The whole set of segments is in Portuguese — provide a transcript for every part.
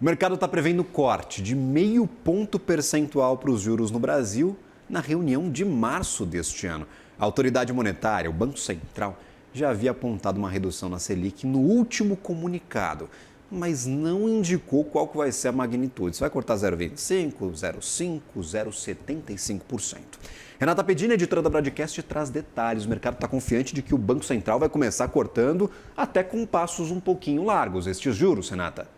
O mercado está prevendo corte de 0,5 ponto percentual para os juros no Brasil na reunião de março deste ano. A autoridade monetária, o Banco Central, já havia apontado uma redução na Selic no último comunicado, mas não indicou qual que vai ser a magnitude. Se vai cortar 0,25%, 0,5%, 0,75%. Renata Pedini, editora da Broadcast, traz detalhes. O mercado está confiante de que o Banco Central vai começar cortando até com passos um pouquinho largos estes juros, Renata.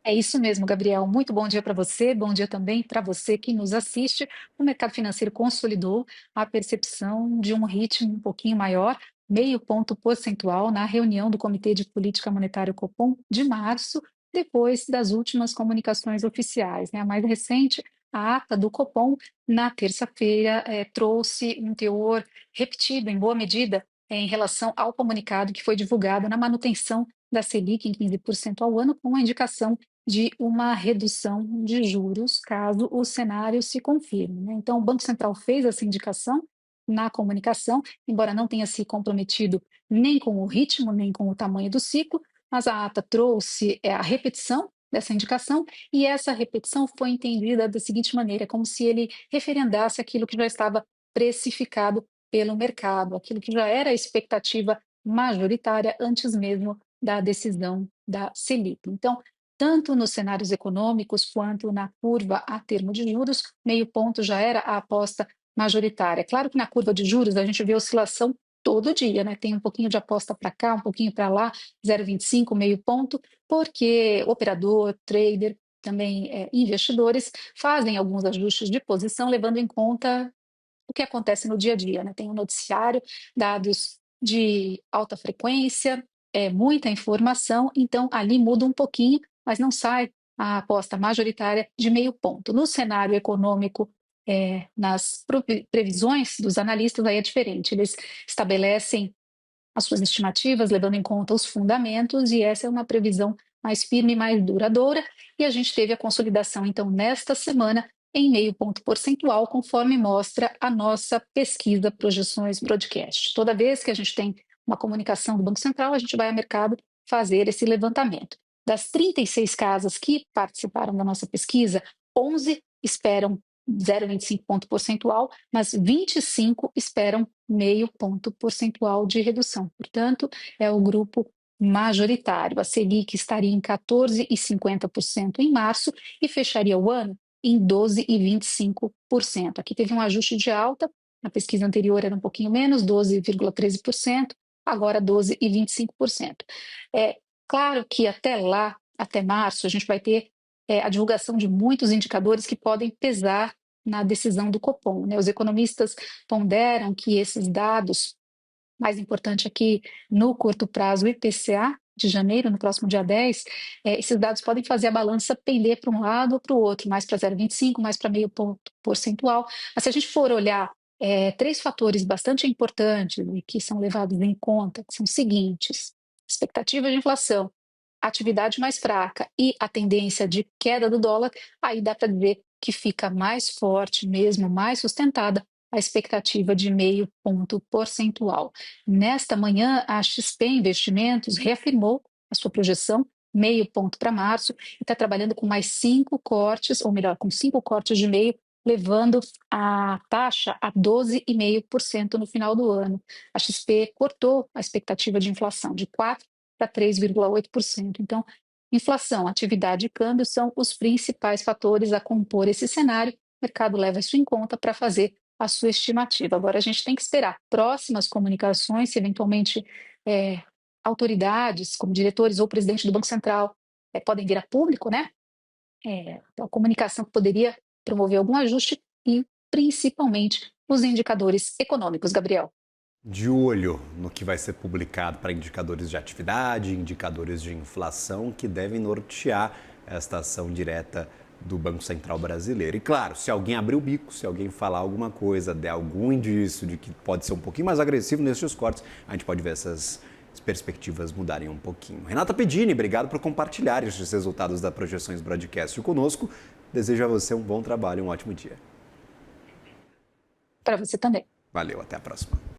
É isso mesmo, Gabriel. Muito bom dia para você, bom dia também para você que nos assiste. O mercado financeiro consolidou a percepção de um ritmo um pouquinho maior, 0,5 ponto percentual, na reunião do Comitê de Política Monetária Copom de março, depois das últimas comunicações oficiais, né? A mais recente, a ata do Copom, na terça-feira, trouxe um teor repetido, em boa medida, em relação ao comunicado que foi divulgado na manutenção da Selic em 15% ao ano, com a indicação de uma redução de juros, caso o cenário se confirme, né? Então, o Banco Central fez essa indicação na comunicação, embora não tenha se comprometido nem com o ritmo, nem com o tamanho do ciclo, mas a ata trouxe a repetição dessa indicação, e essa repetição foi entendida da seguinte maneira, como se ele referendasse aquilo que já estava precificado pelo mercado, aquilo que já era a expectativa majoritária antes mesmo da decisão da Selic. Então, tanto nos cenários econômicos quanto na curva a termo de juros, 0,5 ponto já era a aposta majoritária. Claro que na curva de juros a gente vê oscilação todo dia, né? Tem um pouquinho de aposta para cá, um pouquinho para lá, 0,25, 0,5 ponto, porque operador, trader, também investidores fazem alguns ajustes de posição, levando em conta o que acontece no dia a dia, né? Tem um noticiário, dados de alta frequência, muita informação, então ali muda um pouquinho, mas não sai a aposta majoritária de 0,5 ponto. No cenário econômico, nas previsões dos analistas, aí é diferente. Eles estabelecem as suas estimativas, levando em conta os fundamentos, e essa é uma previsão mais firme, mais duradoura, e a gente teve a consolidação, então, nesta semana, em 0,5 ponto percentual, conforme mostra a nossa pesquisa Projeções Broadcast. Toda vez que a gente tem uma comunicação do Banco Central, a gente vai ao mercado fazer esse levantamento. Das 36 casas que participaram da nossa pesquisa, 11 esperam 0,25 ponto percentual, mas 25 esperam 0,5 ponto percentual de redução. Portanto, é o grupo majoritário. A Selic estaria em 14,50% em março e fecharia o ano em 12,25%. Aqui teve um ajuste de alta, na pesquisa anterior era um pouquinho menos, 12,13%, agora 12,25%. É claro que até lá, até março, a gente vai ter a divulgação de muitos indicadores que podem pesar na decisão do Copom, né? Os economistas ponderam que esses dados, mais importante aqui no curto prazo, o IPCA de janeiro, no próximo dia 10, esses dados podem fazer a balança pender para um lado ou para o outro, mais para 0,25, mais para 0,5 ponto percentual. Mas se a gente for olhar três fatores bastante importantes e que são levados em conta, que são os seguintes: expectativa de inflação, atividade mais fraca e a tendência de queda do dólar, aí dá para dizer que fica mais forte mesmo, mais sustentada a expectativa de 0,5 ponto percentual. Nesta manhã, a XP Investimentos reafirmou a sua projeção, 0,5 ponto para março, e está trabalhando com mais 5 cortes, ou melhor, com 5 cortes de meio, levando a taxa a 12,5% no final do ano. A XP cortou a expectativa de inflação de 4% para 3,8%. Então, inflação, atividade e câmbio são os principais fatores a compor esse cenário. O mercado leva isso em conta para fazer a sua estimativa. Agora, a gente tem que esperar próximas comunicações, se eventualmente autoridades, como diretores ou presidente do Banco Central, podem vir a público, né? A comunicação que poderia promover algum ajuste e, principalmente, os indicadores econômicos, Gabriel. De olho no que vai ser publicado para indicadores de atividade, indicadores de inflação que devem nortear esta ação direta do Banco Central brasileiro. E claro, se alguém abrir o bico, se alguém falar alguma coisa, der algum indício de que pode ser um pouquinho mais agressivo nesses cortes, a gente pode ver essas perspectivas mudarem um pouquinho. Renata Pedini, obrigado por compartilhar esses resultados da Projeções Broadcast conosco. Desejo a você um bom trabalho e um ótimo dia. Para você também. Valeu, até a próxima.